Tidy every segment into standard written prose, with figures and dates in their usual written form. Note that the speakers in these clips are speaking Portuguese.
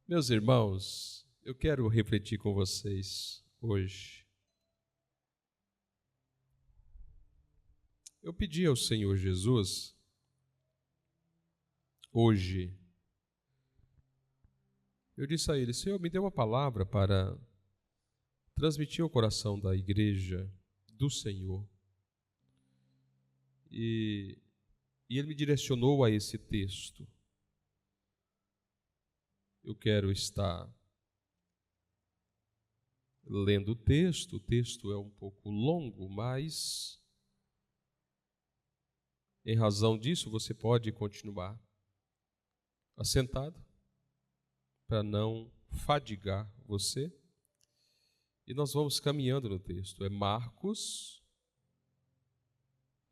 Meus irmãos, eu quero refletir com vocês hoje. Eu pedi ao Senhor Jesus, hoje, eu disse a Ele: Senhor, me dê uma palavra para transmitir ao coração da igreja do Senhor. E Ele me direcionou a esse texto. Eu quero estar lendo o texto é um pouco longo, mas em razão disso você pode continuar assentado para não fadigar você. E nós vamos caminhando no texto. É Marcos,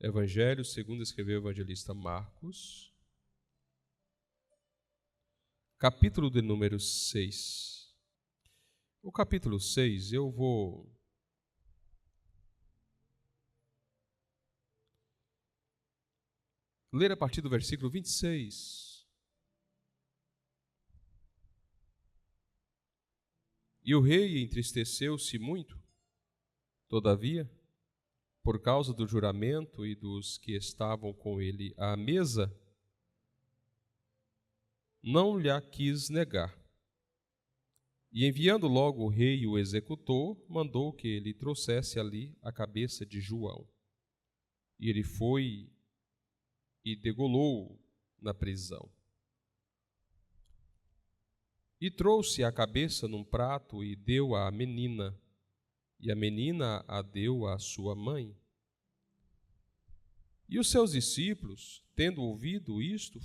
Evangelho segundo escreveu o evangelista Marcos, capítulo de número 6. O capítulo 6 eu vou ler a partir do versículo 26. E o rei entristeceu-se muito, todavia, por causa do juramento e dos que estavam com ele à mesa, não lhe quis negar. E enviando logo o rei o executor, mandou que ele trouxesse ali a cabeça de João. E ele foi e degolou-o na prisão. E trouxe a cabeça num prato e deu à menina, e a menina a deu à sua mãe. E os seus discípulos, tendo ouvido isto,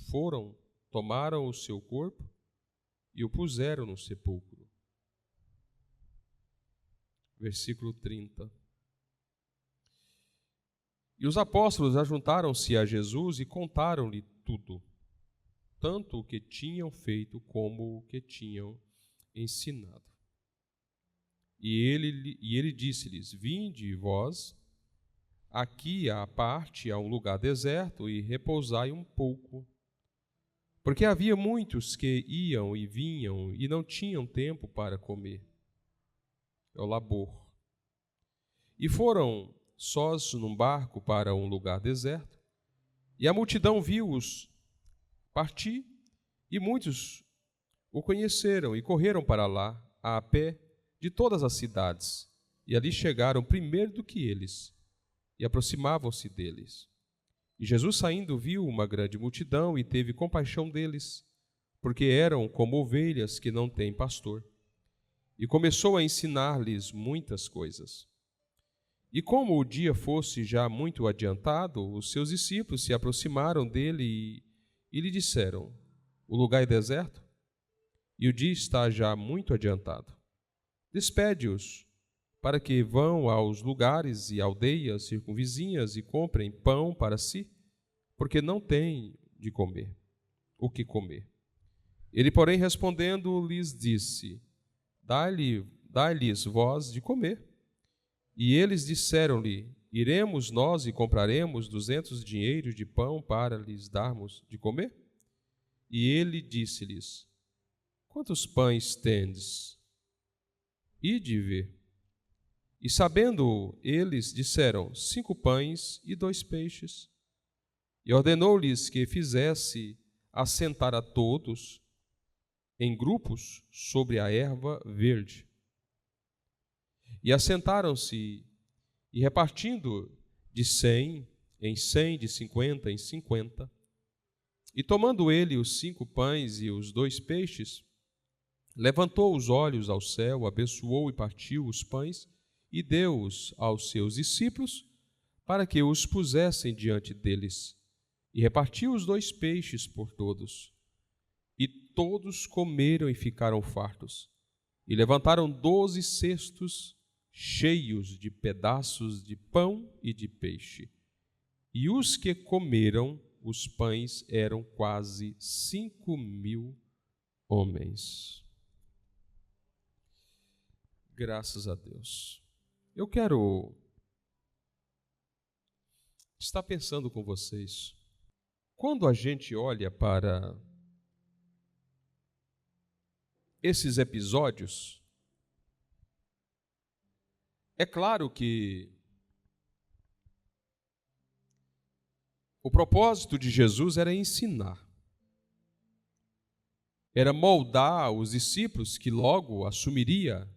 tomaram o seu corpo e o puseram no sepulcro. Versículo 30. E os apóstolos ajuntaram-se a Jesus e contaram-lhe tudo, tanto o que tinham feito como o que tinham ensinado. E ele disse-lhes: Vinde vós aqui à parte, a um lugar deserto, e repousai um pouco. Porque havia muitos que iam e vinham e não tinham tempo para comer. É o labor. E foram sós num barco para um lugar deserto, e a multidão viu-os partir, e muitos o conheceram e correram para lá, a pé, de todas as cidades, e ali chegaram primeiro do que eles, e aproximavam-se deles. E Jesus, saindo, viu uma grande multidão e teve compaixão deles, porque eram como ovelhas que não têm pastor. E começou a ensinar-lhes muitas coisas. E como o dia fosse já muito adiantado, os seus discípulos se aproximaram dele e lhe disseram: O lugar é deserto, e o dia está já muito adiantado. Despede-os, para que vão aos lugares e aldeias circunvizinhas e comprem pão para si, porque não têm de comer, o que comer. Ele, porém, respondendo, lhes disse: Dai-lhes vós de comer. E eles disseram-lhe: Iremos nós e compraremos 200 dinheiros de pão para lhes darmos de comer? E ele disse-lhes: Quantos pães tendes? Ide ver. E sabendo eles, disseram: 5 pães e 2 peixes. E ordenou-lhes que fizesse assentar a todos em grupos sobre a erva verde. E assentaram-se, e repartindo de 100 em 100, de 50 em 50, e tomando ele os 5 pães e os 2 peixes, levantou os olhos ao céu, abençoou e partiu os pães, e deu-os aos seus discípulos, para que os pusessem diante deles. E repartiu os 2 peixes por todos. E todos comeram e ficaram fartos. E levantaram 12 cestos cheios de pedaços de pão e de peixe. E os que comeram os pães eram quase 5.000 homens. Graças a Deus. Eu quero estar pensando com vocês. Quando a gente olha para esses episódios, é claro que o propósito de Jesus era ensinar, era moldar os discípulos que logo assumiria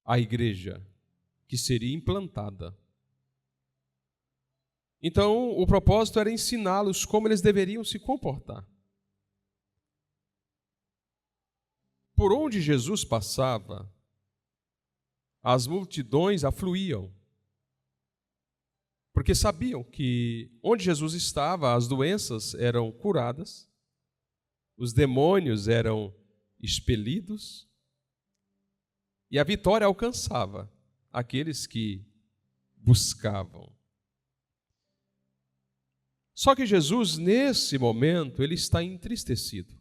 a igreja, que seria implantada. Então, o propósito era ensiná-los como eles deveriam se comportar. Por onde Jesus passava, as multidões afluíam, porque sabiam que onde Jesus estava, as doenças eram curadas, os demônios eram expelidos e a vitória alcançava aqueles que buscavam. Só que Jesus, nesse momento, ele está entristecido.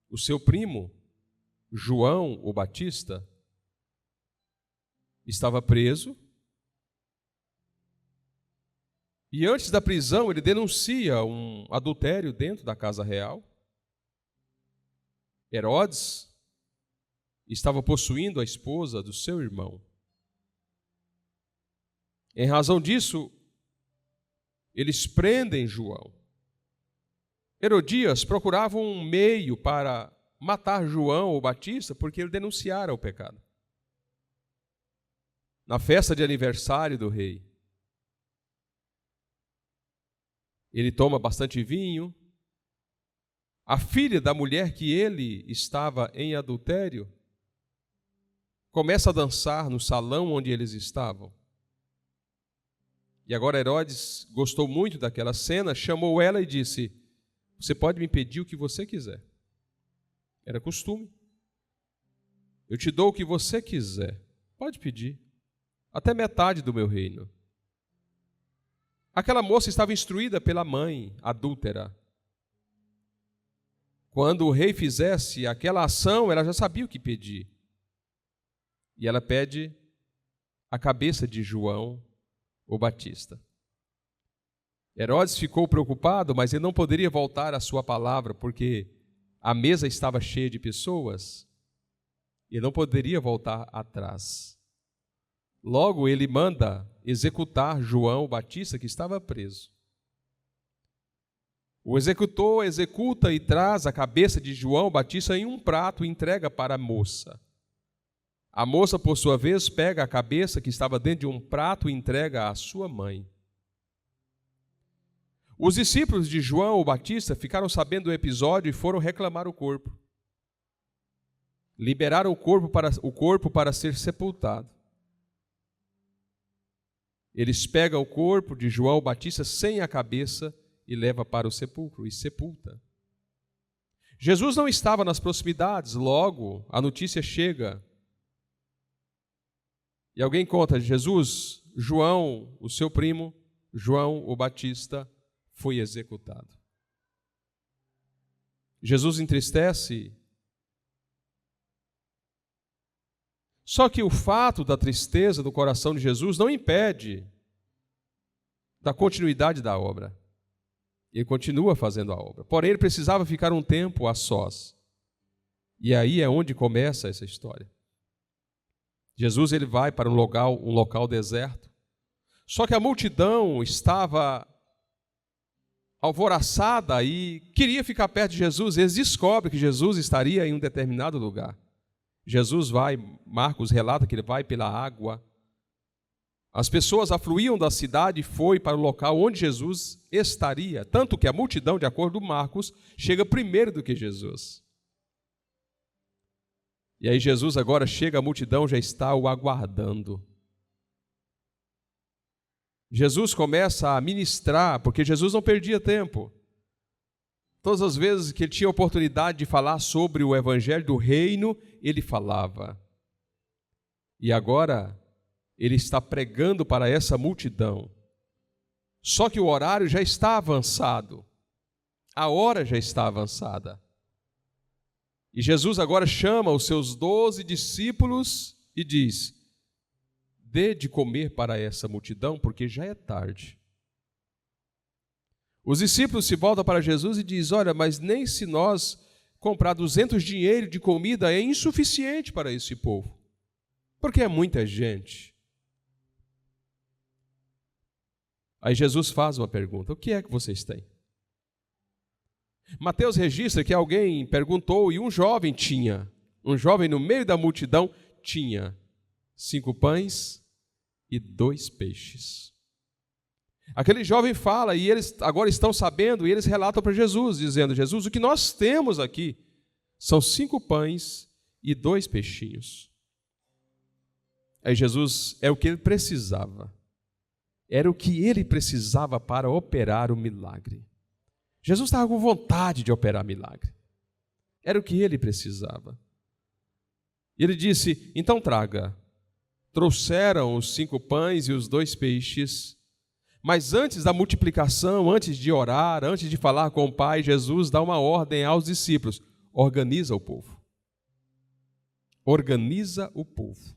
O seu primo, João o Batista, estava preso. E antes da prisão, ele denuncia um adultério dentro da casa real. Herodes estava possuindo a esposa do seu irmão. Em razão disso, eles prendem João. Herodias procurava um meio para matar João o Batista, porque ele denunciara o pecado. Na festa de aniversário do rei, ele toma bastante vinho. A filha da mulher que ele estava em adultério começa a dançar no salão onde eles estavam. E agora Herodes gostou muito daquela cena, chamou ela e disse: você pode me pedir o que você quiser. Era costume. Eu te dou o que você quiser. Pode pedir. Até metade do meu reino. Aquela moça estava instruída pela mãe adúltera. Quando o rei fizesse aquela ação, ela já sabia o que pedir. E ela pede a cabeça de João o Batista. Herodes ficou preocupado, mas ele não poderia voltar à sua palavra, porque a mesa estava cheia de pessoas, e ele não poderia voltar atrás. Logo, ele manda executar João o Batista, que estava preso. O executor executa e traz a cabeça de João Batista em um prato e entrega para a moça. A moça, por sua vez, pega a cabeça que estava dentro de um prato e entrega à sua mãe. Os discípulos de João o Batista ficaram sabendo do episódio e foram reclamar o corpo. Liberaram o corpo para ser sepultado. Eles pegam o corpo de João Batista sem a cabeça e levam para o sepulcro e sepulta. Jesus não estava nas proximidades, logo a notícia chega. E alguém conta: Jesus, João, o seu primo, João o Batista, foi executado. Jesus entristece. Só que o fato da tristeza do coração de Jesus não impede da continuidade da obra. Ele continua fazendo a obra. Porém, ele precisava ficar um tempo a sós. E aí é onde começa essa história. Jesus ele vai para um local deserto. Só que a multidão estava alvoroçada e queria ficar perto de Jesus. Eles descobrem que Jesus estaria em um determinado lugar. Jesus vai, Marcos relata que ele vai pela água. As pessoas afluíam da cidade e foi para o local onde Jesus estaria. Tanto que a multidão, de acordo com Marcos, chega primeiro do que Jesus. E aí Jesus agora chega, a multidão já está o aguardando. Jesus começa a ministrar, porque Jesus não perdia tempo. Todas as vezes que ele tinha oportunidade de falar sobre o evangelho do reino, ele falava. E agora ele está pregando para essa multidão. Só que o horário já está avançado. A hora já está avançada. E Jesus agora chama os seus 12 discípulos e diz: dê de comer para essa multidão, porque já é tarde. Os discípulos se voltam para Jesus e dizem: olha, mas nem se nós comprar 200 dinheiros de comida é insuficiente para esse povo, porque é muita gente. Aí Jesus faz uma pergunta: o que é que vocês têm? Mateus registra que alguém perguntou e um jovem no meio da multidão tinha 5 pães e 2 peixes. Aquele jovem fala e eles agora estão sabendo e eles relatam para Jesus, dizendo: Jesus, o que nós temos aqui são 5 pães e 2 peixinhos. Aí Jesus, é o que ele precisava. Era o que ele precisava para operar o milagre. Jesus estava com vontade de operar milagre. Era o que ele precisava. E ele disse: então traga. Trouxeram os 5 pães e os 2 peixes. Mas antes da multiplicação, antes de orar, antes de falar com o Pai, Jesus dá uma ordem aos discípulos: organiza o povo. Organiza o povo.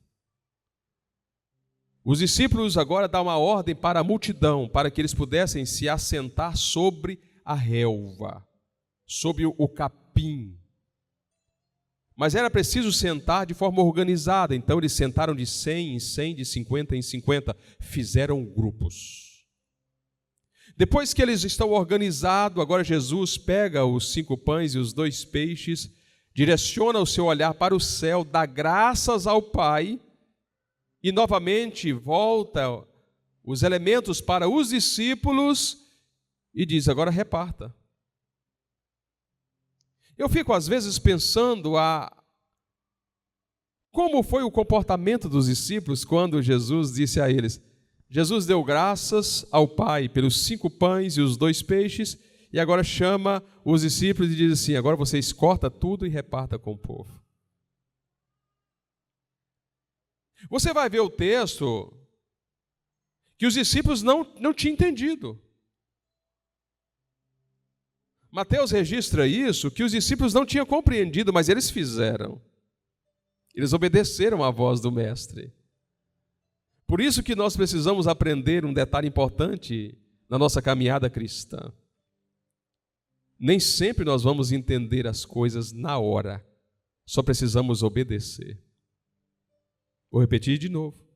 Os discípulos agora dão uma ordem para a multidão, para que eles pudessem se assentar sobre a relva, sobre o capim. Mas era preciso sentar de forma organizada, então eles sentaram de 100 em 100, de 50 em 50, fizeram grupos. Depois que eles estão organizados, agora Jesus pega os 5 pães e os 2 peixes, direciona o seu olhar para o céu, dá graças ao Pai, e novamente volta os elementos para os discípulos e diz: agora reparta. Eu fico às vezes pensando como foi o comportamento dos discípulos quando Jesus disse a eles. Jesus deu graças ao Pai pelos 5 pães e os 2 peixes e agora chama os discípulos e diz assim: agora vocês cortam tudo e repartam com o povo. Você vai ver o texto que os discípulos não tinham entendido. Mateus registra isso, que os discípulos não tinham compreendido, mas eles fizeram. Eles obedeceram à voz do Mestre. Por isso que nós precisamos aprender um detalhe importante na nossa caminhada cristã. Nem sempre nós vamos entender as coisas na hora, só precisamos obedecer. Vou repetir de novo.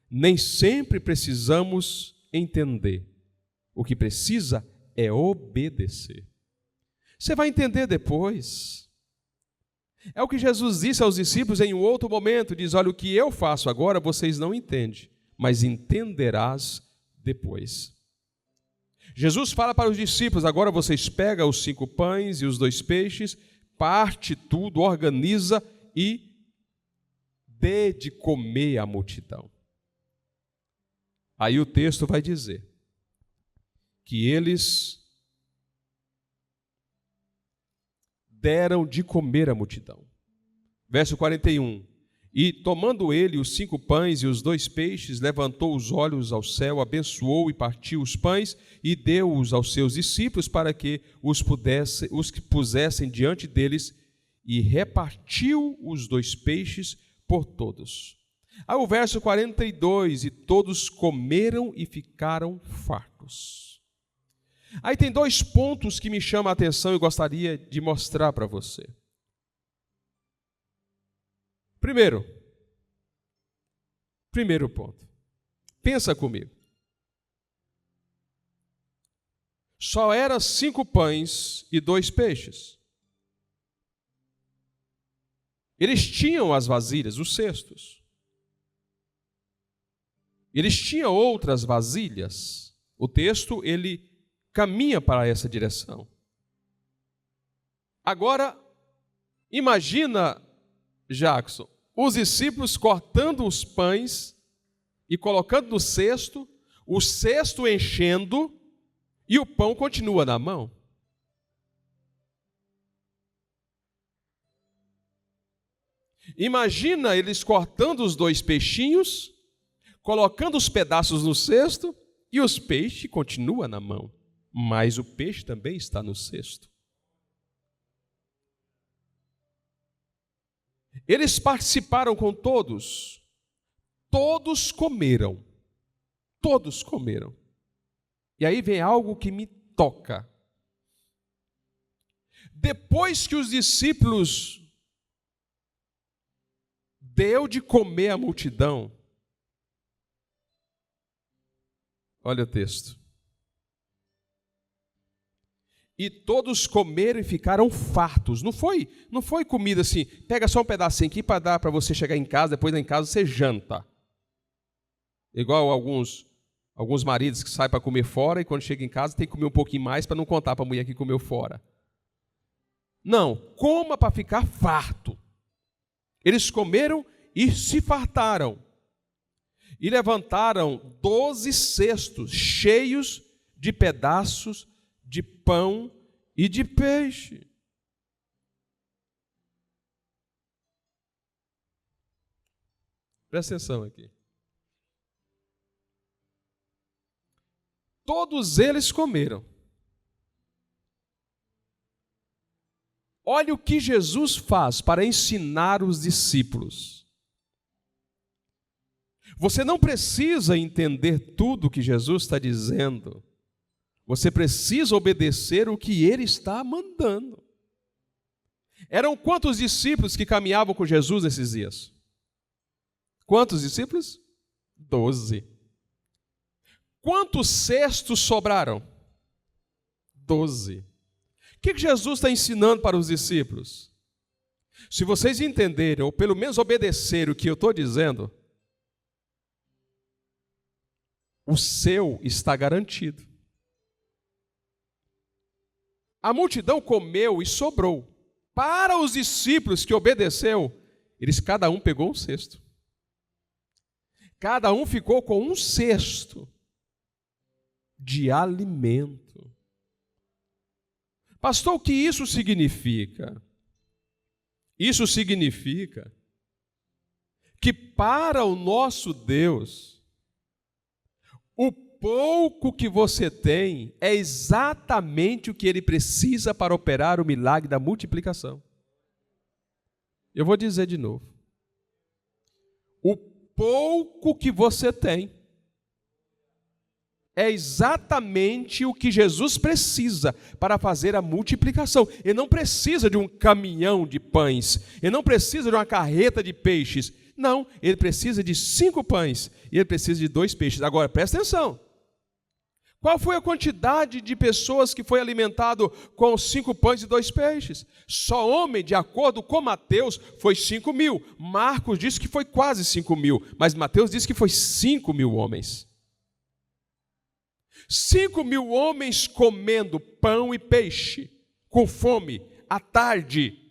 Nem sempre precisamos entender. O que precisa é obedecer. Você vai entender depois. É o que Jesus disse aos discípulos em um outro momento. Diz: olha, o que eu faço agora vocês não entendem, mas entenderás depois. Jesus fala para os discípulos: agora vocês pegam os 5 pães e os 2 peixes, parte tudo, organiza e dê de comer à multidão. Aí o texto vai dizer que eles deram de comer à multidão. Verso 41. E tomando ele os 5 pães e os 2 peixes, levantou os olhos ao céu, abençoou e partiu os pães e deu-os aos seus discípulos para que os pusessem diante deles, e repartiu os 2 peixes por todos. Aí o verso 42, e todos comeram e ficaram fartos. Aí tem 2 pontos que me chamam a atenção e gostaria de mostrar para você. Primeiro ponto. Pensa comigo. Só eram 5 pães e 2 peixes. Eles tinham as vasilhas, os cestos. Eles tinham outras vasilhas. O texto, ele caminha para essa direção. Agora, imagina, Jackson, os discípulos cortando os pães e colocando no cesto, o cesto enchendo e o pão continua na mão. Imagina eles cortando os 2 peixinhos, colocando os pedaços no cesto e os peixes continuam na mão. Mas o peixe também está no cesto. Eles participaram com todos. Todos comeram. Todos comeram. E aí vem algo que me toca. Depois que os discípulos deu de comer à multidão, olha o texto. E todos comeram e ficaram fartos. Não foi comida assim, pega só um pedacinho aqui para dar para você chegar em casa, depois lá em casa você janta. Igual alguns maridos que saem para comer fora e quando chega em casa tem que comer um pouquinho mais para não contar para a mulher que comeu fora. Não, coma para ficar farto. Eles comeram e se fartaram. E levantaram 12 cestos cheios de pedaços de pão e de peixe. Presta atenção aqui. Todos eles comeram. Olha o que Jesus faz para ensinar os discípulos. Você não precisa entender tudo o que Jesus está dizendo. Você precisa obedecer o que Ele está mandando. Eram quantos discípulos que caminhavam com Jesus nesses dias? Quantos discípulos? 12. Quantos cestos sobraram? 12. O que Jesus está ensinando para os discípulos? Se vocês entenderem, ou pelo menos obedecerem o que eu estou dizendo, o seu está garantido. A multidão comeu e sobrou. Para os discípulos que obedeceu, cada um pegou um cesto. Cada um ficou com um cesto de alimento. Pastor, o que isso significa? Isso significa que para o nosso Deus, o pouco que você tem é exatamente o que Ele precisa para operar o milagre da multiplicação. Eu vou dizer de novo. O pouco que você tem é exatamente o que Jesus precisa para fazer a multiplicação. Ele não precisa de um caminhão de pães, ele não precisa de uma carreta de peixes. Não, ele precisa de 5 pães e ele precisa de 2 peixes. Agora, presta atenção. Qual foi a quantidade de pessoas que foi alimentado com 5 pães e 2 peixes? Só homem, de acordo com Mateus, foi 5.000. Marcos disse que foi quase 5.000, mas Mateus disse que foi 5.000 homens. 5.000 homens comendo pão e peixe, com fome, à tarde.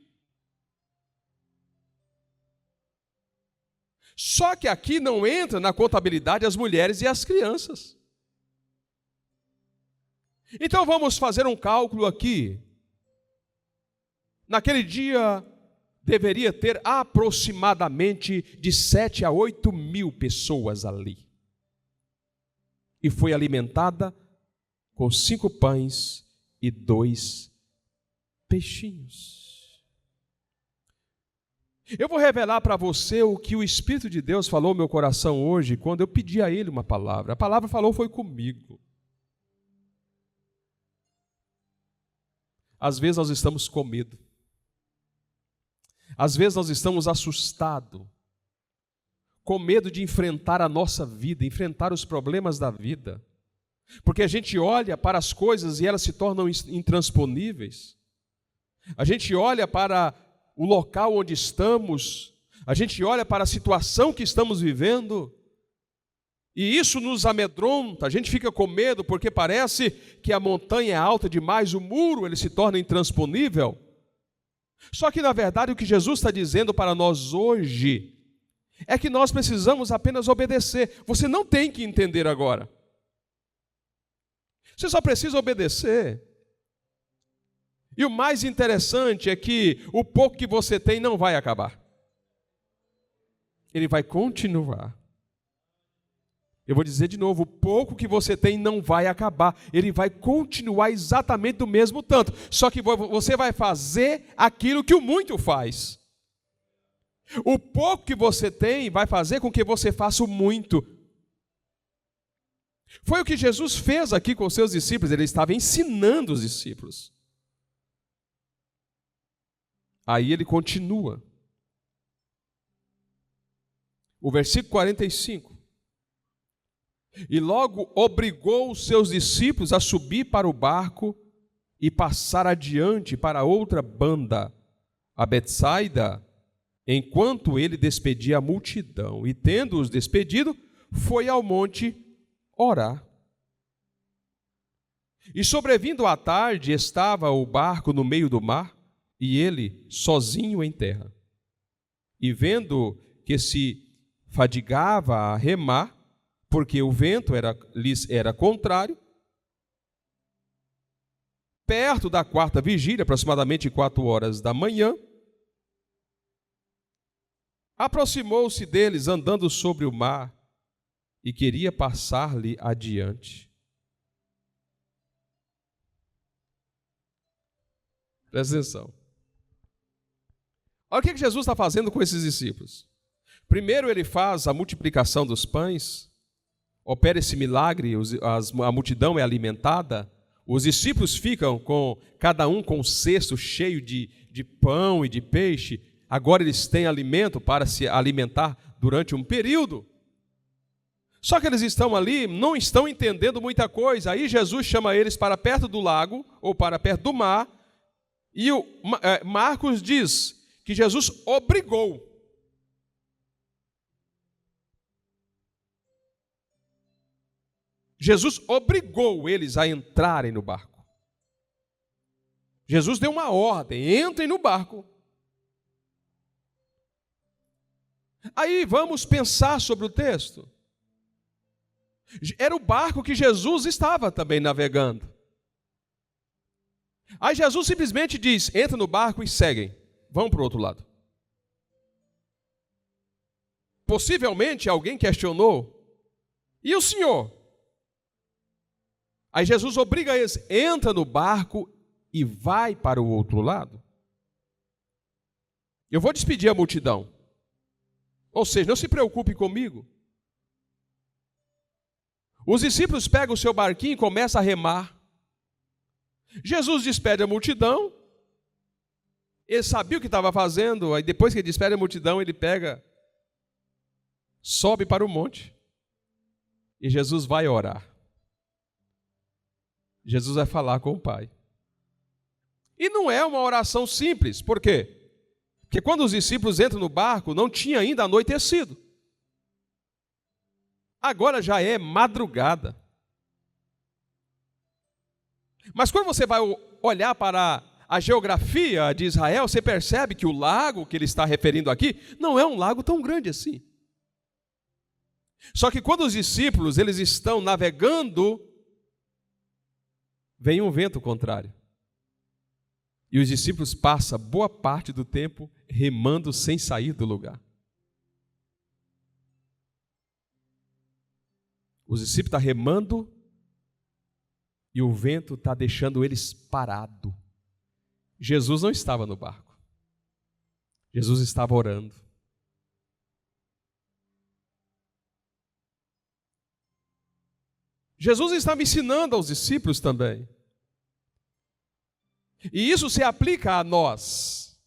Só que aqui não entra na contabilidade as mulheres e as crianças. Então vamos fazer um cálculo aqui. Naquele dia, deveria ter aproximadamente de 7 a 8 mil pessoas ali. E foi alimentada com 5 pães e 2 peixinhos. Eu vou revelar para você o que o Espírito de Deus falou no meu coração hoje, quando eu pedi a Ele uma palavra. A palavra falou foi comigo. Às vezes nós estamos com medo. Às vezes nós estamos assustados, com medo de enfrentar a nossa vida, enfrentar os problemas da vida. Porque a gente olha para as coisas e elas se tornam intransponíveis. A gente olha para o local onde estamos, a gente olha para a situação que estamos vivendo, e isso nos amedronta, a gente fica com medo porque parece que a montanha é alta demais, o muro ele se torna intransponível. Só que na verdade o que Jesus está dizendo para nós hoje é que nós precisamos apenas obedecer. Você não tem que entender agora. Você só precisa obedecer. E o mais interessante é que o pouco que você tem não vai acabar. Ele vai continuar. Eu vou dizer de novo, o pouco que você tem não vai acabar. Ele vai continuar exatamente do mesmo tanto. Só que você vai fazer aquilo que o muito faz. O pouco que você tem vai fazer com que você faça o muito. Foi o que Jesus fez aqui com os seus discípulos. Ele estava ensinando os discípulos. Aí ele continua. O versículo 45. E logo obrigou os seus discípulos a subir para o barco e passar adiante para outra banda, a Betsaida, enquanto ele despedia a multidão. E tendo-os despedido, foi ao monte orar. E sobrevindo à tarde, estava o barco no meio do mar, e ele sozinho em terra. E vendo que se fadigava a remar, porque o vento lhes era contrário, perto da quarta vigília, aproximadamente 4 horas da manhã, aproximou-se deles andando sobre o mar e queria passar-lhe adiante. Presta atenção. Olha o que Jesus está fazendo com esses discípulos. Primeiro ele faz a multiplicação dos pães, opera esse milagre, a multidão é alimentada, os discípulos ficam cada um com um cesto cheio de pão e de peixe. Agora eles têm alimento para se alimentar durante um período. Só que eles estão ali, não estão entendendo muita coisa. Aí Jesus chama eles para perto do lago, ou para perto do mar, e Marcos diz que Jesus obrigou. Jesus obrigou eles a entrarem no barco. Jesus deu uma ordem: entrem no barco. Aí vamos pensar sobre o texto. Era o barco que Jesus estava também navegando. Aí Jesus simplesmente diz: entra no barco e seguem. Vão para o outro lado. Possivelmente alguém questionou: e o Senhor? Aí Jesus obriga eles: entra no barco e vai para o outro lado. Eu vou despedir a multidão. Ou seja, não se preocupe comigo. Os discípulos pegam o seu barquinho e começam a remar. Jesus despede a multidão. Ele sabia o que estava fazendo. Aí depois que ele despede a multidão, ele sobe para o monte. E Jesus vai orar. Jesus vai falar com o Pai. E não é uma oração simples. Por quê? Porque quando os discípulos entram no barco, não tinha ainda anoitecido. Agora já é madrugada. Mas quando você vai olhar para a geografia de Israel, você percebe que o lago que ele está referindo aqui não é um lago tão grande assim. Só que quando os discípulos eles estão navegando, vem um vento contrário. E os discípulos passam boa parte do tempo remando sem sair do lugar. Os discípulos estão remando e o vento está deixando eles parados. Jesus não estava no barco. Jesus estava orando. Jesus estava ensinando aos discípulos também. E isso se aplica a nós.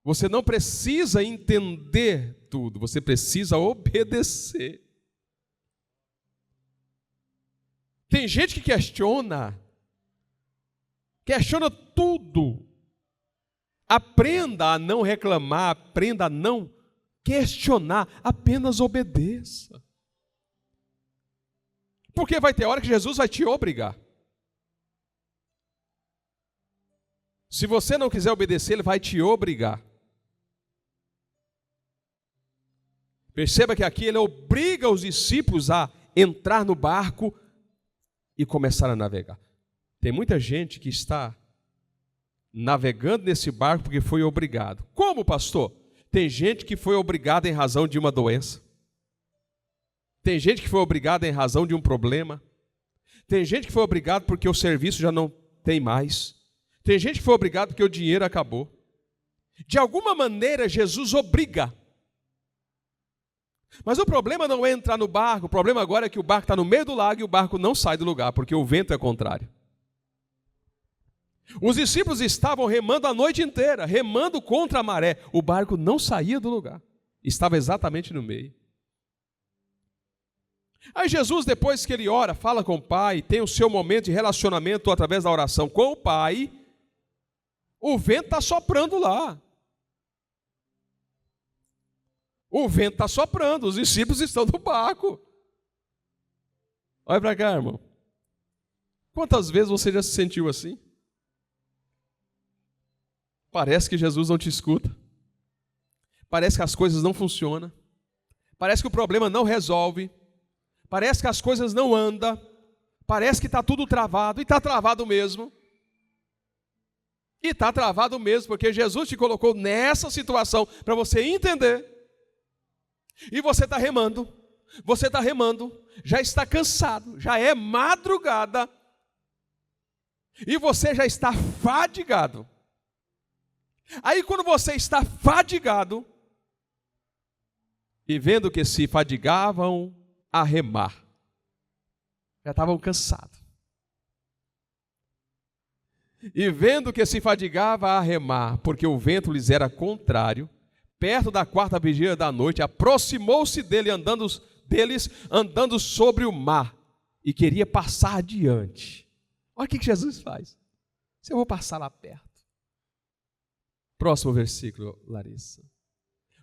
Você não precisa entender tudo, você precisa obedecer. Tem gente que questiona tudo. Aprenda a não reclamar, aprenda a não questionar, apenas obedeça. Porque vai ter hora que Jesus vai te obrigar. Se você não quiser obedecer, ele vai te obrigar. Perceba que aqui ele obriga os discípulos a entrar no barco e começar a navegar. Tem muita gente que está navegando nesse barco porque foi obrigado. Como, pastor? Tem gente que foi obrigada em razão de uma doença. Tem gente que foi obrigada em razão de um problema. Tem gente que foi obrigada porque o serviço já não tem mais. Tem gente que foi obrigada porque o dinheiro acabou. De alguma maneira, Jesus obriga. Mas o problema não é entrar no barco. O problema agora é que o barco está no meio do lago e o barco não sai do lugar, porque o vento é contrário. Os discípulos estavam remando a noite inteira, remando contra a maré. O barco não saía do lugar, estava exatamente no meio. Aí Jesus, depois que ele ora, fala com o Pai, tem o seu momento de relacionamento através da oração com o Pai, o vento está soprando lá. O vento está soprando, os discípulos estão no barco. Olha para cá, irmão. Quantas vezes você já se sentiu assim? Parece que Jesus não te escuta. Parece que as coisas não funcionam. Parece que o problema não resolve. Parece que as coisas não andam. Parece que está tudo travado. E está travado mesmo. E está travado mesmo, porque Jesus te colocou nessa situação para você entender. E você está remando. Você está remando. Já está cansado. Já é madrugada. E você já está fadigado. Aí quando você está fadigado, e vendo que se fadigavam a remar, já estavam cansados. E vendo que se fadigava a remar, porque o vento lhes era contrário, perto da 4ª vigília da noite, aproximou-se deles andando sobre o mar, e queria passar adiante. Olha o que Jesus faz. Eu vou passar lá perto. Próximo versículo, Larissa.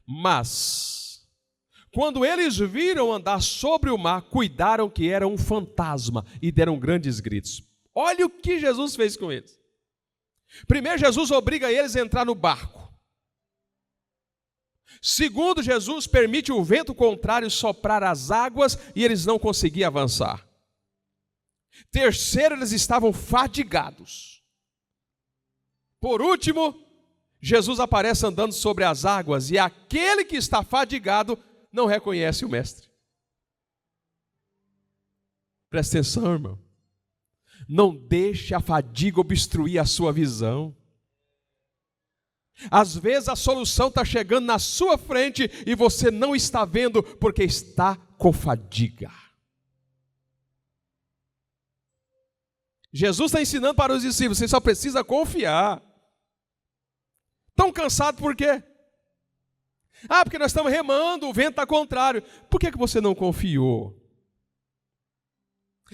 Mas, quando eles viram andar sobre o mar, cuidaram que era um fantasma e deram grandes gritos. Olha o que Jesus fez com eles. Primeiro, Jesus obriga eles a entrar no barco. Segundo, Jesus permite o vento contrário soprar as águas e eles não conseguiam avançar. Terceiro, eles estavam fadigados. Por último, Jesus aparece andando sobre as águas e aquele que está fadigado não reconhece o mestre. Presta atenção, irmão. Não deixe a fadiga obstruir a sua visão. Às vezes a solução está chegando na sua frente e você não está vendo porque está com fadiga. Jesus está ensinando para os discípulos, você só precisa confiar. Estão cansados por quê? Porque nós estamos remando, o vento está contrário. Por que você não confiou?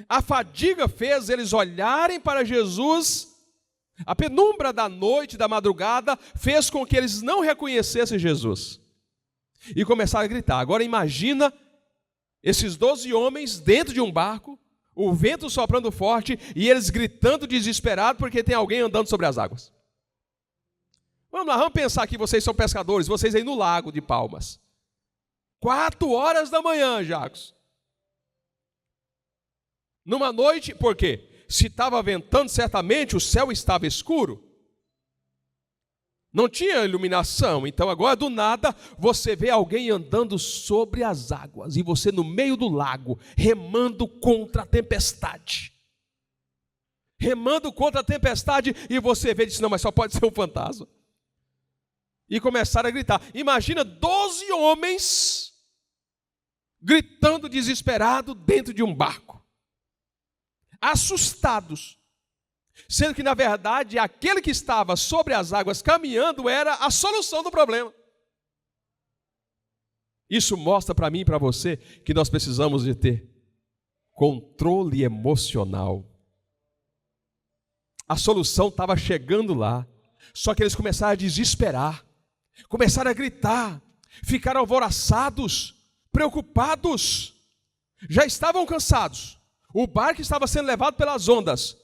A fadiga fez eles olharem para Jesus, a penumbra da noite, da madrugada, fez com que eles não reconhecessem Jesus. E começaram a gritar. Agora imagina esses 12 homens dentro de um barco, o vento soprando forte e eles gritando desesperados porque tem alguém andando sobre as águas. Vamos lá, vamos pensar que vocês são pescadores, vocês aí no lago de Palmas. 4 horas da manhã, Jacos. Numa noite, por quê? Se estava ventando, certamente o céu estava escuro. Não tinha iluminação, então agora do nada você vê alguém andando sobre as águas e você no meio do lago, remando contra a tempestade. Remando contra a tempestade e você vê e diz, não, mas só pode ser um fantasma. E começaram a gritar. Imagina 12 homens gritando desesperado dentro de um barco. Assustados. Sendo que, na verdade, aquele que estava sobre as águas caminhando era a solução do problema. Isso mostra para mim e para você que nós precisamos de ter controle emocional. A solução estava chegando lá, só que eles começaram a desesperar. Começaram a gritar, ficaram alvoroçados, preocupados, já estavam cansados, o barco estava sendo levado pelas ondas,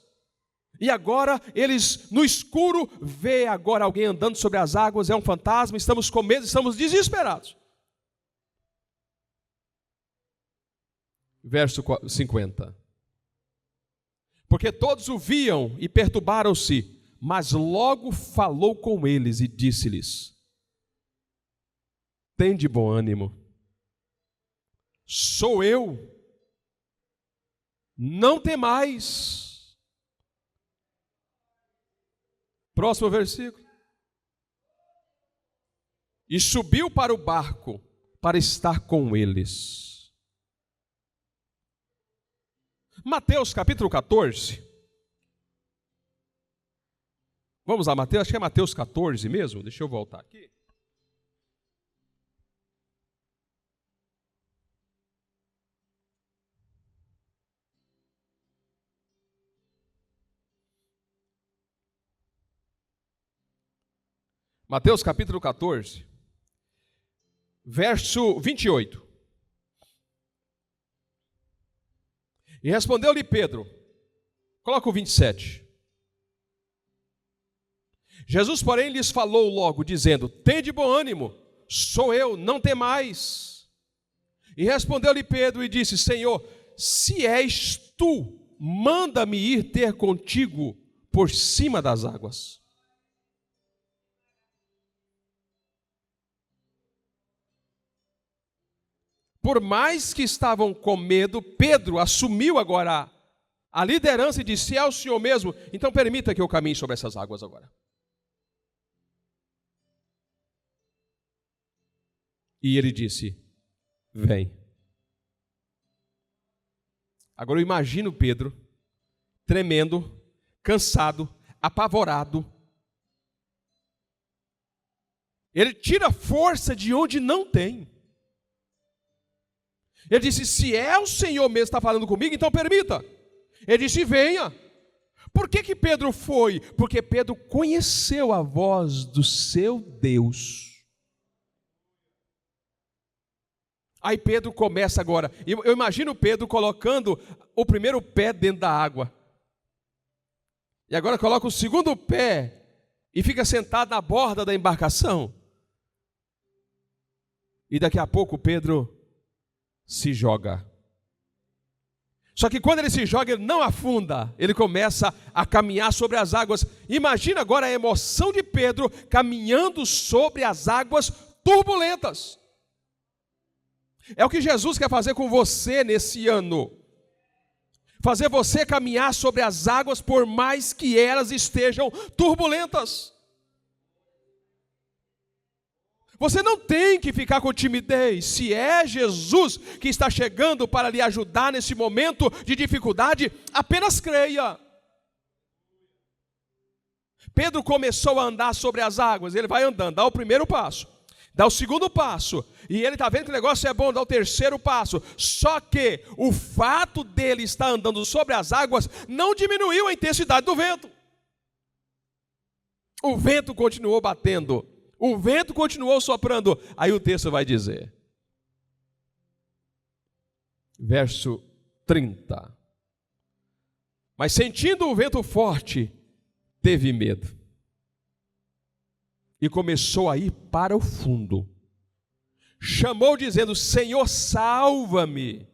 e agora eles no escuro, vê agora alguém andando sobre as águas, é um fantasma, estamos com medo, estamos desesperados. Verso 50. Porque todos o viam e perturbaram-se, mas logo falou com eles e disse-lhes, tende bom ânimo, sou eu, não temais. Próximo versículo. E subiu para o barco para estar com eles. Mateus capítulo 14. Vamos lá, Mateus, acho que é Mateus 14 mesmo. Deixa eu voltar aqui. Mateus capítulo 14, verso 28. E respondeu-lhe Pedro, coloca o 27. Jesus, porém, lhes falou logo, dizendo: tende bom ânimo, sou eu, não temais. E respondeu-lhe Pedro e disse: Senhor, se és tu, manda-me ir ter contigo por cima das águas. Por mais que estavam com medo, Pedro assumiu agora a liderança e disse: se é o Senhor mesmo, então permita que eu caminhe sobre essas águas agora. E ele disse: vem. Agora eu imagino Pedro tremendo, cansado, apavorado. Ele tira força de onde não tem. Ele disse: se é o Senhor mesmo que está falando comigo, então permita. Ele disse: venha. Por que Pedro foi? Porque Pedro conheceu a voz do seu Deus. Aí Pedro começa agora. Eu imagino Pedro colocando o primeiro pé dentro da água. E agora coloca o segundo pé e fica sentado na borda da embarcação. E daqui a pouco Pedro se joga. Só que quando ele se joga, ele não afunda, ele começa a caminhar sobre as águas. Imagina agora a emoção de Pedro caminhando sobre as águas turbulentas. É o que Jesus quer fazer com você nesse ano. Fazer você caminhar sobre as águas por mais que elas estejam turbulentas. Você não tem que ficar com timidez. Se é Jesus que está chegando para lhe ajudar nesse momento de dificuldade, apenas creia. Pedro começou a andar sobre as águas. Ele vai andando, dá o primeiro passo, dá o segundo passo, e ele está vendo que o negócio é bom, dá o terceiro passo. Só que o fato dele estar andando sobre as águas não diminuiu a intensidade do vento. O vento continuou batendo. O vento continuou soprando. Aí o texto vai dizer, verso 30. Mas sentindo o vento forte, teve medo. E começou a ir para o fundo. Chamou dizendo: Senhor, salva-me.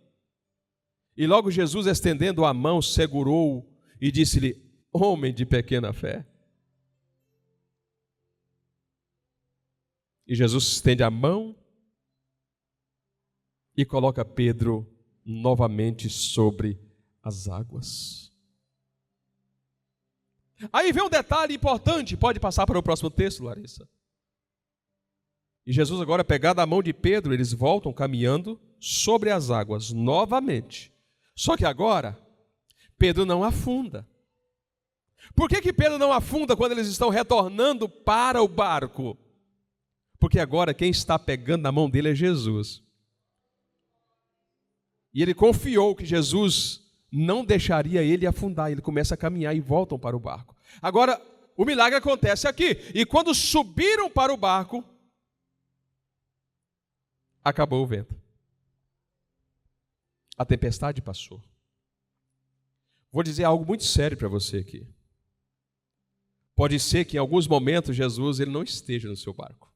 E logo Jesus, estendendo a mão, segurou e disse-lhe: homem de pequena fé. E Jesus estende a mão e coloca Pedro novamente sobre as águas. Aí vem um detalhe importante, pode passar para o próximo texto, Larissa. E Jesus agora, pegado a mão de Pedro, eles voltam caminhando sobre as águas novamente. Só que agora, Pedro não afunda. Por que Pedro não afunda quando eles estão retornando para o barco? Porque agora quem está pegando na mão dele é Jesus. E ele confiou que Jesus não deixaria ele afundar. Ele começa a caminhar e voltam para o barco. Agora, o milagre acontece aqui. E quando subiram para o barco, acabou o vento. A tempestade passou. Vou dizer algo muito sério para você aqui. Pode ser que em alguns momentos Jesus ele não esteja no seu barco.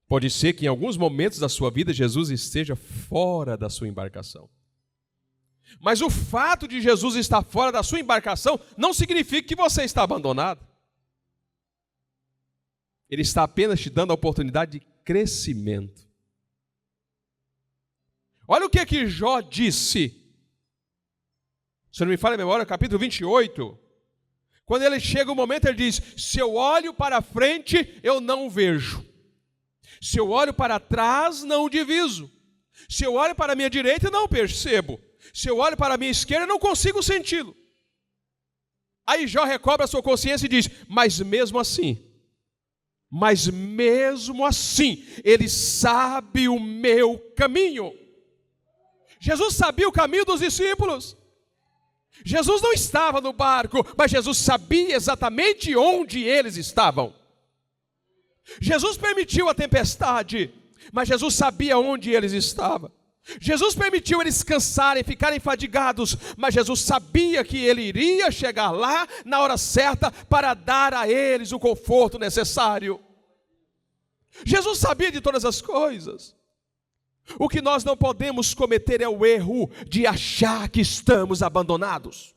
Pode ser que em alguns momentos da sua vida Jesus esteja fora da sua embarcação. Mas o fato de Jesus estar fora da sua embarcação não significa que você está abandonado. Ele está apenas te dando a oportunidade de crescimento. Olha o que Jó disse. Se não me falha a memória, capítulo 28. Quando ele chega o momento, ele diz: se eu olho para frente, eu não vejo. Se eu olho para trás, não diviso. Se eu olho para a minha direita, não percebo. Se eu olho para a minha esquerda, não consigo senti-lo. Aí Jó recobra a sua consciência e diz: mas mesmo assim, Ele sabe o meu caminho. Jesus sabia o caminho dos discípulos. Jesus não estava no barco, mas Jesus sabia exatamente onde eles estavam. Jesus permitiu a tempestade, mas Jesus sabia onde eles estavam. Jesus permitiu eles cansarem, ficarem fadigados, mas Jesus sabia que Ele iria chegar lá na hora certa para dar a eles o conforto necessário. Jesus sabia de todas as coisas. O que nós não podemos cometer é o erro de achar que estamos abandonados,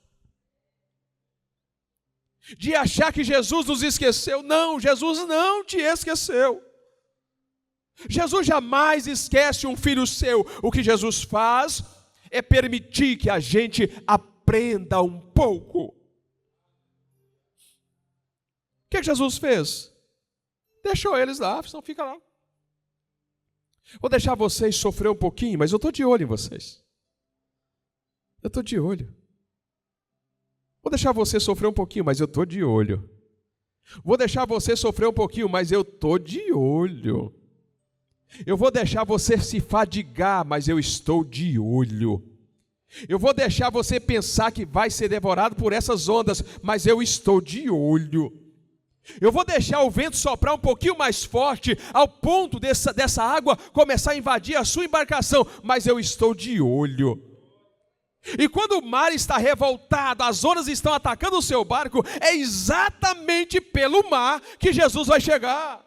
de achar que Jesus nos esqueceu. Não, Jesus não te esqueceu. Jesus jamais esquece um filho seu. O que Jesus faz é permitir que a gente aprenda um pouco. O que Jesus fez? Deixou eles lá, não fica lá. Vou deixar vocês sofrer um pouquinho, mas eu estou de olho em vocês. Eu estou de olho. Vou deixar você sofrer um pouquinho, mas eu estou de olho. Vou deixar você sofrer um pouquinho, mas eu estou de olho. Eu vou deixar você se fadigar, mas eu estou de olho. Eu vou deixar você pensar que vai ser devorado por essas ondas, mas eu estou de olho. Eu vou deixar o vento soprar um pouquinho mais forte, ao ponto dessa água começar a invadir a sua embarcação, mas eu estou de olho. E quando o mar está revoltado, as ondas estão atacando o seu barco, é exatamente pelo mar que Jesus vai chegar.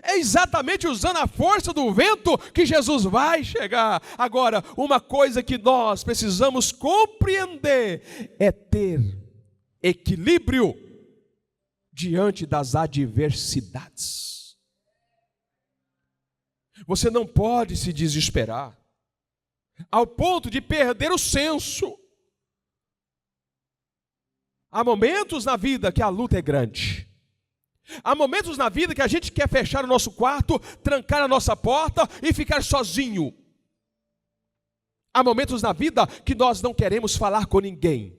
É exatamente usando a força do vento que Jesus vai chegar. Agora, uma coisa que nós precisamos compreender é ter equilíbrio diante das adversidades. Você não pode se desesperar ao ponto de perder o senso. Há momentos na vida que a luta é grande. Há momentos na vida que a gente quer fechar o nosso quarto, trancar a nossa porta e ficar sozinho. Há momentos na vida que nós não queremos falar com ninguém.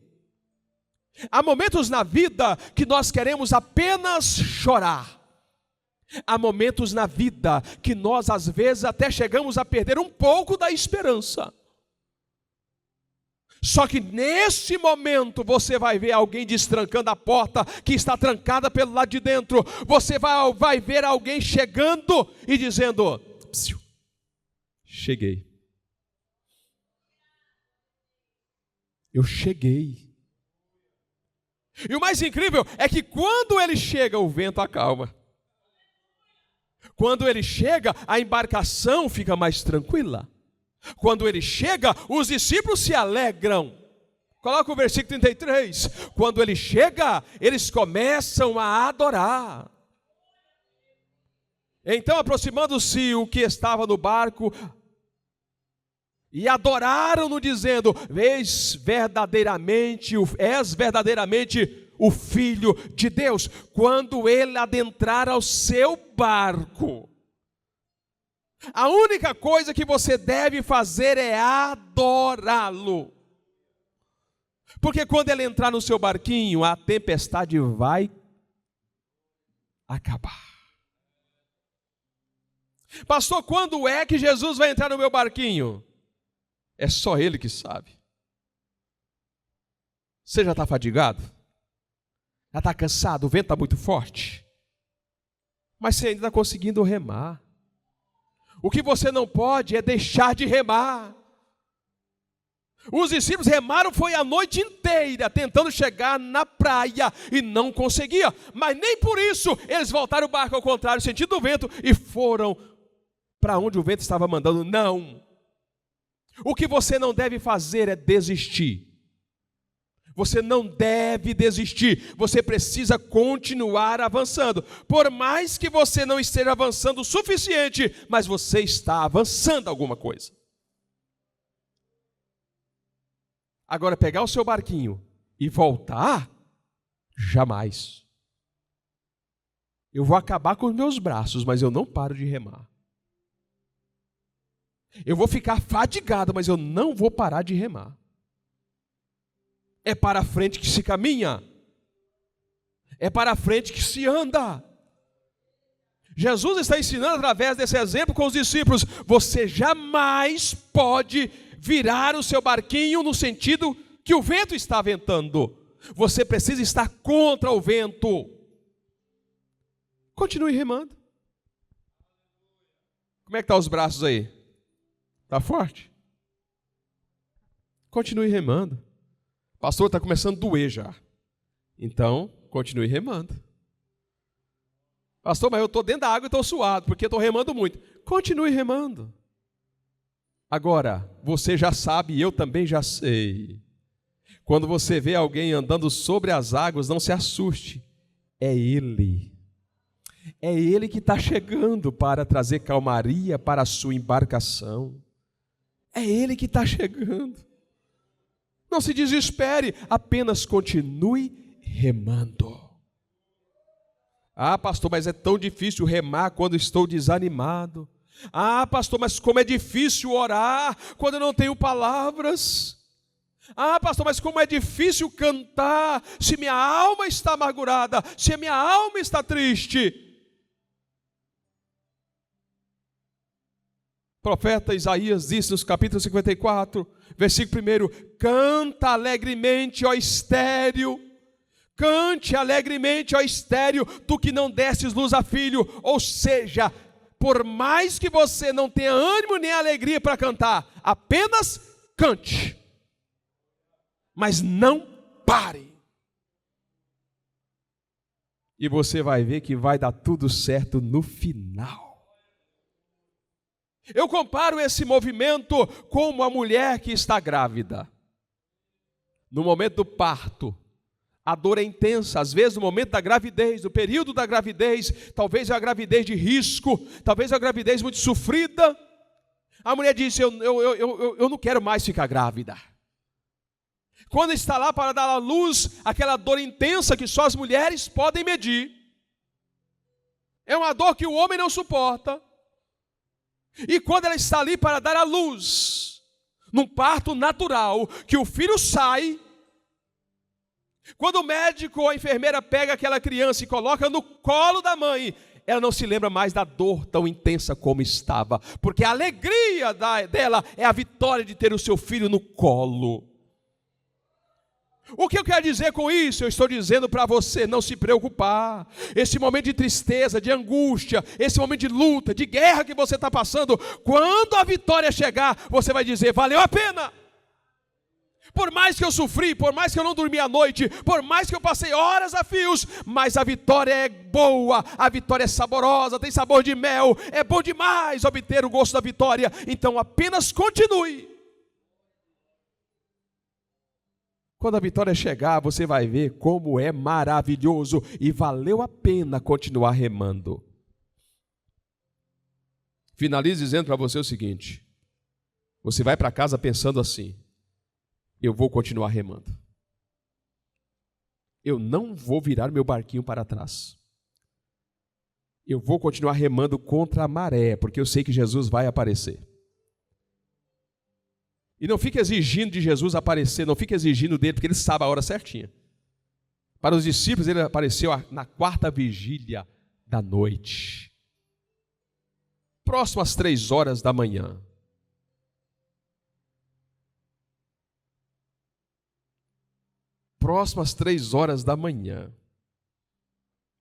Há momentos na vida que nós queremos apenas chorar. Há momentos na vida que nós às vezes até chegamos a perder um pouco da esperança. Só que nesse momento você vai ver alguém destrancando a porta que está trancada pelo lado de dentro. Você vai ver alguém chegando e dizendo: cheguei. Eu cheguei. E o mais incrível é que quando ele chega, o vento acalma. Quando ele chega, a embarcação fica mais tranquila. Quando ele chega, os discípulos se alegram. Coloca o versículo 33. Quando ele chega, eles começam a adorar. Então, aproximando-se o que estava no barco, e adoraram-no, dizendo: és verdadeiramente o Filho de Deus. Quando ele adentrar ao seu barco, a única coisa que você deve fazer é adorá-lo. Porque quando ele entrar no seu barquinho, a tempestade vai acabar. Pastor, quando é que Jesus vai entrar no meu barquinho? É só Ele que sabe. Você já está fadigado? Já está cansado? O vento está muito forte? Mas você ainda está conseguindo remar. O que você não pode é deixar de remar. Os discípulos remaram foi a noite inteira tentando chegar na praia e não conseguia. Mas nem por isso eles voltaram o barco ao contrário, sentido do vento, e foram para onde o vento estava mandando. Não. O que você não deve fazer é desistir. Você não deve desistir. Você precisa continuar avançando. Por mais que você não esteja avançando o suficiente, mas você está avançando alguma coisa. Agora, pegar o seu barquinho e voltar, jamais. Eu vou acabar com os meus braços, mas eu não paro de remar. Eu vou ficar fadigado, mas eu não vou parar de remar. É para frente que se caminha. É para frente que se anda. Jesus está ensinando através desse exemplo com os discípulos: você jamais pode virar o seu barquinho no sentido que o vento está ventando. Você precisa estar contra o vento. Continue remando. Como é que estão os braços aí? Está forte? Continue remando. Pastor, está começando a doer já. Então, continue remando. Pastor, mas eu estou dentro da água e estou suado, porque estou remando muito. Continue remando. Agora, você já sabe e eu também já sei. Quando você vê alguém andando sobre as águas, não se assuste. É Ele. É Ele que está chegando para trazer calmaria para a sua embarcação. É Ele que está chegando. Não se desespere, apenas continue remando. Ah, pastor, mas é tão difícil remar quando estou desanimado. Ah, pastor, mas como é difícil orar quando eu não tenho palavras. Ah, pastor, mas como é difícil cantar se minha alma está amargurada, se a minha alma está triste. O profeta Isaías disse no capítulo 54, versículo 1: canta alegremente, ó estéril. Cante alegremente, ó estéril, tu que não destes luz a filho. Ou seja, por mais que você não tenha ânimo nem alegria para cantar, apenas cante. Mas não pare. E você vai ver que vai dar tudo certo no final. Eu comparo esse movimento com uma mulher que está grávida. No momento do parto, a dor é intensa, às vezes no momento da gravidez, no período da gravidez, talvez é uma gravidez de risco, talvez é uma gravidez muito sofrida. A mulher diz: eu não quero mais ficar grávida. Quando está lá para dar à luz, aquela dor intensa que só as mulheres podem medir, é uma dor que o homem não suporta. E quando ela está ali para dar à luz, num parto natural, que o filho sai, quando o médico ou a enfermeira pega aquela criança e coloca no colo da mãe, ela não se lembra mais da dor tão intensa como estava, porque a alegria dela é a vitória de ter o seu filho no colo. O que eu quero dizer com isso? Eu estou dizendo para você não se preocupar. Esse momento de tristeza, de angústia, esse momento de luta, de guerra que você está passando, quando a vitória chegar, você vai dizer: valeu a pena. Por mais que eu sofri, por mais que eu não dormi à noite, por mais que eu passei horas a fios, mas a vitória é boa, a vitória é saborosa, tem sabor de mel, é bom demais obter o gosto da vitória. Então apenas continue. Quando a vitória chegar, você vai ver como é maravilhoso e valeu a pena continuar remando. Finalize dizendo para você o seguinte: você vai para casa pensando assim: eu vou continuar remando. Eu não vou virar meu barquinho para trás. Eu vou continuar remando contra a maré, porque eu sei que Jesus vai aparecer. E não fique exigindo de Jesus aparecer, não fique exigindo dele, porque ele sabe a hora certinha. Para os discípulos, ele apareceu na 4ª vigília da noite, próximo às 3 horas da manhã. Próximo às 3 horas da manhã,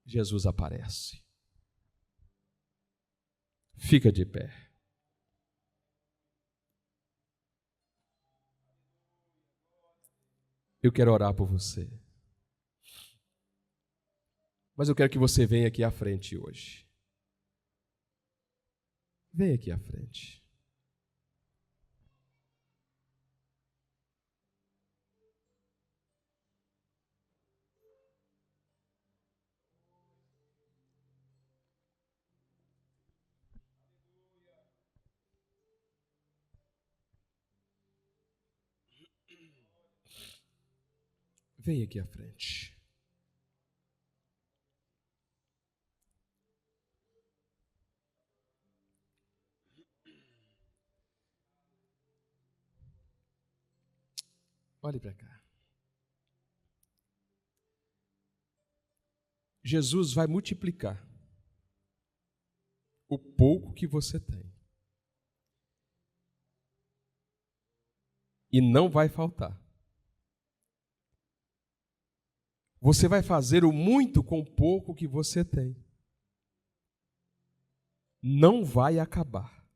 Jesus aparece. Fica de pé. Eu quero orar por você. Mas eu quero que você venha aqui à frente hoje. Venha aqui à frente. Venha aqui à frente. Olhe para cá. Jesus vai multiplicar o pouco que você tem. E não vai faltar. Você vai fazer o muito com o pouco que você tem. Não vai acabar.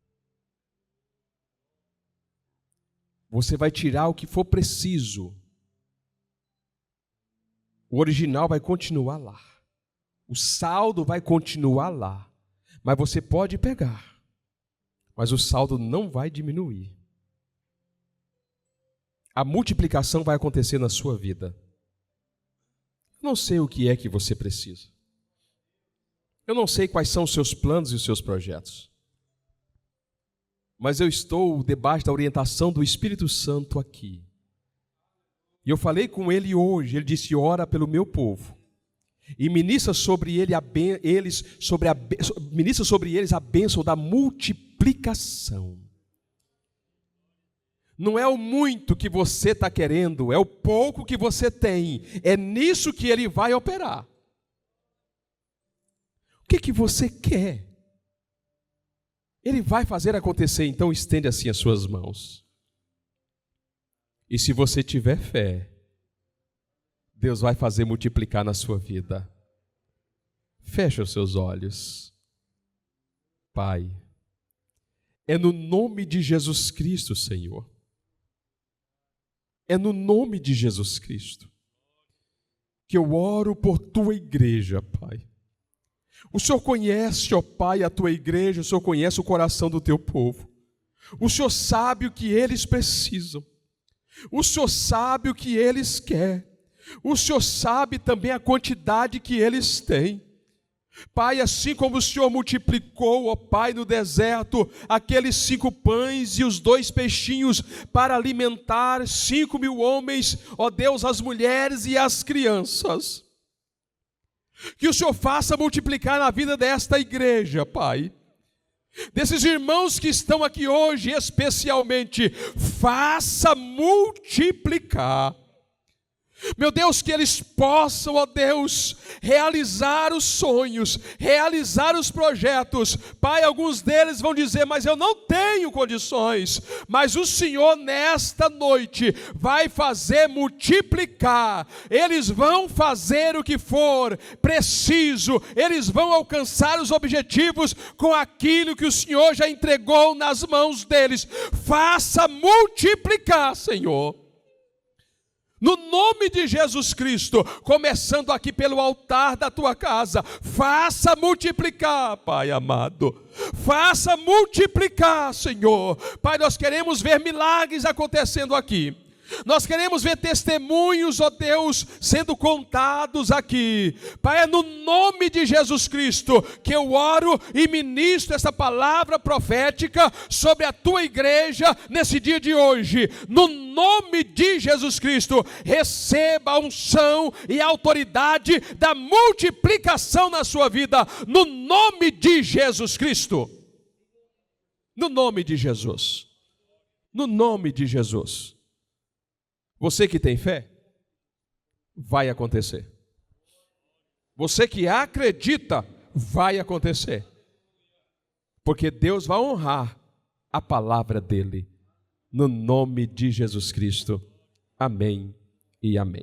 Você vai tirar o que for preciso. O original vai continuar lá. O saldo vai continuar lá. Mas você pode pegar. Mas o saldo não vai diminuir. A multiplicação vai acontecer na sua vida. Eu não sei o que é que você precisa. Eu não sei quais são os seus planos e os seus projetos. Mas eu estou debaixo da orientação do Espírito Santo aqui. E eu falei com ele hoje, ele disse: ora pelo meu povo. E ministra sobre eles a bênção da multiplicação. Não é o muito que você está querendo, é o pouco que você tem. É nisso que ele vai operar. O que você quer? Ele vai fazer acontecer, então estende assim as suas mãos. E se você tiver fé, Deus vai fazer multiplicar na sua vida. Feche os seus olhos. Pai, é no nome de Jesus Cristo, Senhor. É no nome de Jesus Cristo que eu oro por tua igreja, Pai. O Senhor conhece, ó Pai, a tua igreja, o Senhor conhece o coração do teu povo. O Senhor sabe o que eles precisam. O Senhor sabe o que eles querem. O Senhor sabe também a quantidade que eles têm. Pai, assim como o Senhor multiplicou, ó Pai, no deserto, aqueles 5 pães e os 2 peixinhos para alimentar 5.000 homens, ó Deus, as mulheres e as crianças. Que o Senhor faça multiplicar na vida desta igreja, Pai. Desses irmãos que estão aqui hoje, especialmente, faça multiplicar. Meu Deus, que eles possam, ó Deus, realizar os sonhos, realizar os projetos. Pai, alguns deles vão dizer: mas eu não tenho condições. Mas o Senhor nesta noite vai fazer multiplicar. Eles vão fazer o que for preciso. Eles vão alcançar os objetivos com aquilo que o Senhor já entregou nas mãos deles. Faça multiplicar, Senhor. No nome de Jesus Cristo, começando aqui pelo altar da tua casa, faça multiplicar, Pai amado. Faça multiplicar, Senhor. Pai, nós queremos ver milagres acontecendo aqui. Nós queremos ver testemunhos, ó Deus, sendo contados aqui. Pai, é no nome de Jesus Cristo que eu oro e ministro essa palavra profética sobre a tua igreja nesse dia de hoje. No nome de Jesus Cristo, receba a unção e a autoridade da multiplicação na sua vida. No nome de Jesus Cristo. No nome de Jesus. No nome de Jesus. Você que tem fé, vai acontecer. Você que acredita, vai acontecer. Porque Deus vai honrar a palavra dele. No nome de Jesus Cristo. Amém e amém.